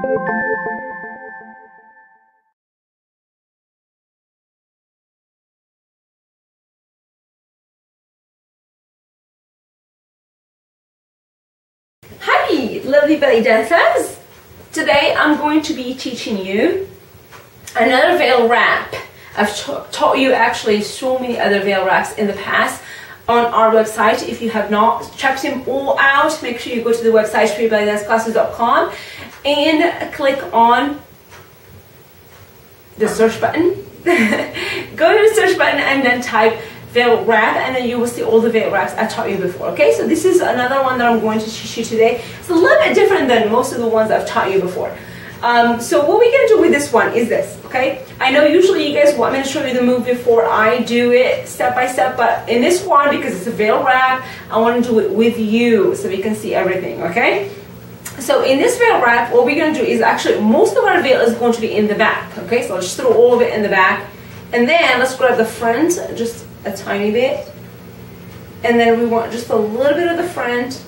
Hi, lovely belly dancers! Today I'm going to be teaching you another veil wrap. I've taught you actually so many other veil wraps in the past on our website. If you have not checked them all out, make sure you go to the website streetbellydanceclasses.com and click on the search button. Go to the search button and then type veil wrap, and then you will see all the veil wraps I taught you before. Okay, so this is another one that I'm going to teach you today. It's a little bit different than most of the ones I've taught you before. So what we're going to do with this one is this, okay? I know usually you guys want me to show you the move before I do it step by step, but in this one, because it's a veil wrap, I want to do it with you so we can see everything, okay? So in this veil wrap, what we're going to do is actually most of our veil is going to be in the back, okay? So I'll just throw all of it in the back, and then let's grab the front just a tiny bit, and then we want just a little bit of the front,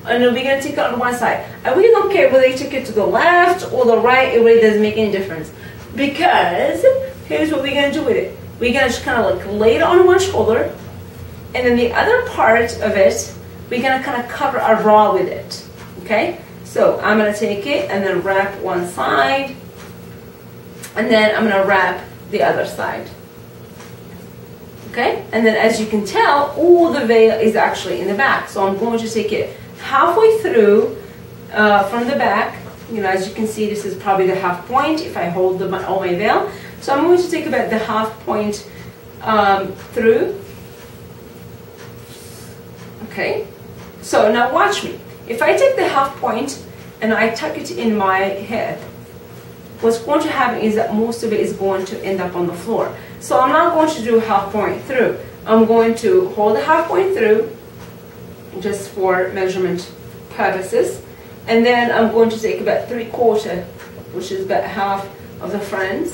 and then we're going to take it on one side. I really don't care whether you take it to the left or the right. It really doesn't make any difference, because here's what we're going to do with it. We're going to just kind of like lay it on one shoulder, and then the other part of it, we're going to kind of cover our bra with it, okay? So I'm going to take it and then wrap one side, and then I'm going to wrap the other side. Okay, and then as you can tell, all the veil is actually in the back. So I'm going to take it halfway through from the back. You know, as you can see, this is probably the half point if I hold all my veil. So I'm going to take about the half point through. Okay, so now watch me. If I take the half point and I tuck it in my head, what's going to happen is that most of it is going to end up on the floor. So I'm not going to do half point through. I'm going to hold the half point through just for measurement purposes. And then I'm going to take about 3/4, which is about half of the front.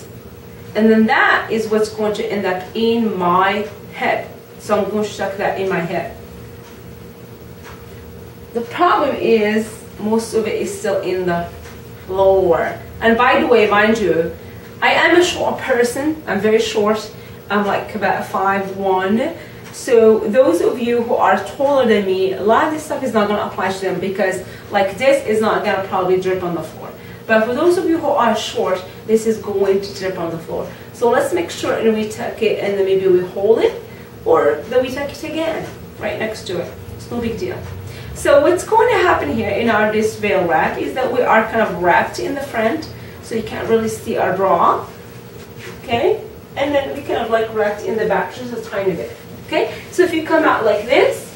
And then that is what's going to end up in my head. So I'm going to tuck that in my head. The problem is most of it is still in the floor. And by the way, mind you, I am a short person. I'm very short. I'm like about 5'1". So those of you who are taller than me, a lot of this stuff is not going to apply to them, because like this is not going to probably drip on the floor. But for those of you who are short, this is going to drip on the floor. So let's make sure and we tuck it, and then maybe we hold it, or then we tuck it again right next to it. It's no big deal. So what's going to happen here in our this veil wrap is that we are kind of wrapped in the front, so you can't really see our bra, okay? And then we kind of like wrapped in the back just a tiny bit, okay? So if you come out like this,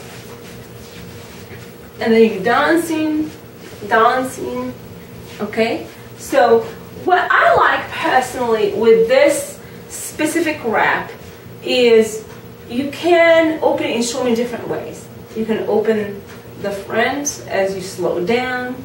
and then you're dancing, okay? So what I like personally with this specific wrap is you can open it in so many different ways. You can open the front as you slow down,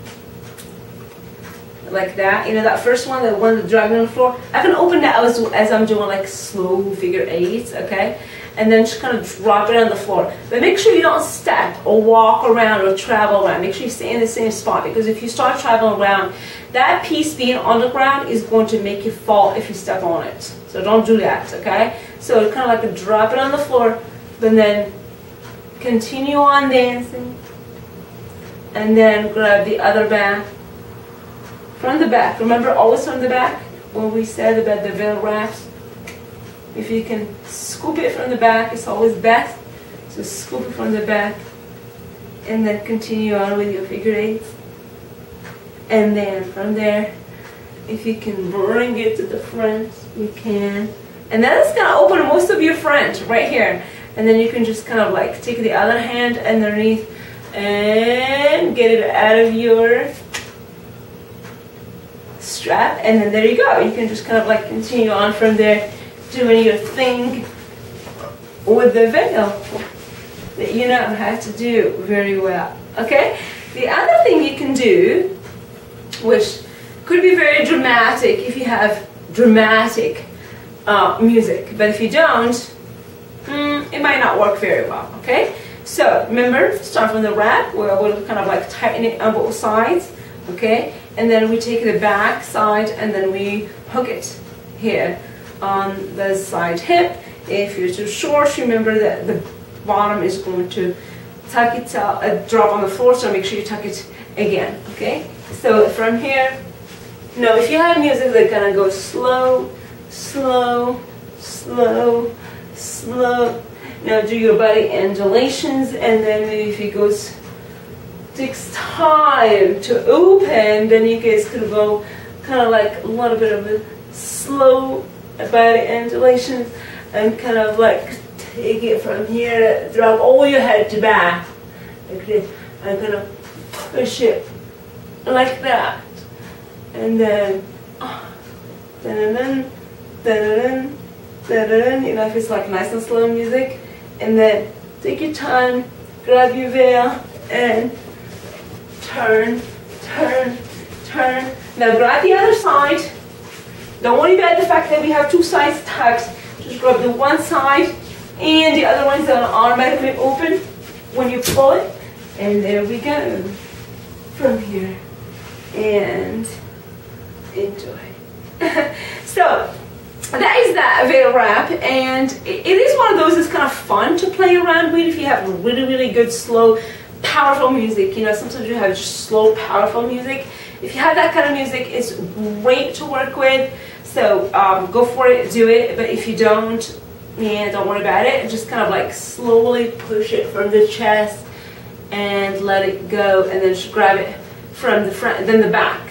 like that. You know, that first one, the one that's dragging on the floor, I can open that as I'm doing like slow figure eights, okay? And then just kind of drop it on the floor. But make sure you don't step or walk around or travel around. Make sure you stay in the same spot, because if you start traveling around, that piece being on the ground is going to make you fall if you step on it. So don't do that, okay? So kind of like drop it on the floor, and then continue on dancing. And then grab the other back. From the back. Remember, always from the back, when we said about the veil wraps. If you can scoop it from the back, it's always best. So scoop it from the back, and then continue on with your figure eights. And then from there, if you can bring it to the front, you can. And then it's going to open most of your front right here. And then you can just kind of like take the other hand underneath and get it out of your strap, and then there you go. You can just kind of like continue on from there, doing your thing with the veil that you know how to do very well, okay? The other thing you can do, which could be very dramatic if you have dramatic music, but if you don't, it might not work very well, okay? So remember, start from the wrap, where we'll kind of like tighten it on both sides, okay? and then we take the back side and then we hook it here on the side hip. If you're too short, remember that the bottom is going to tuck itself, drop on the floor, so make sure you tuck it again, okay? So from here, now if you have music that kind of goes slow, slow, slow, slow, now do your body undulations, and then maybe if it goes, takes time to open, then you guys could go kind of like a little bit of a slow body undulations, and kind of like take it from here, drop all your head to back, like this, and kind of push it like that, and then dun-dun-dun, dun-dun-dun, dun-dun-dun, you know, if it's like nice and slow music, and then take your time, grab your veil, and turn, turn, turn. Now grab the other side. Don't worry about the fact that we have two sides tucked. Just grab the one side, and the other one's going to automatically open when you pull it. And there we go. From here. And enjoy. So, that is that veil wrap, and it is one of those that's kind of fun to play around with if you have really, really good, slow, powerful music. You know, sometimes you have just slow, powerful music. If you have that kind of music, it's great to work with. So go for it, do it. But if you don't, yeah, don't worry about it. Just kind of like slowly push it from the chest and let it go, and then just grab it from the front, then the back.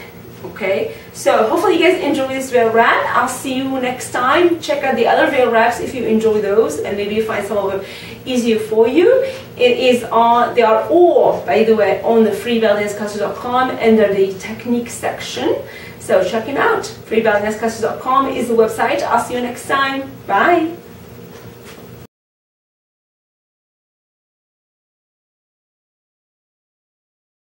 Okay, so hopefully you guys enjoy this veil wrap. I'll see you next time. Check out the other veil wraps if you enjoy those, and maybe you find some of them easier for you. It is on, they are all, by the way, on the freebelledanceclasses.com under the technique section. So check them out. freebelledanceclasses.com is the website. I'll see you next time. Bye.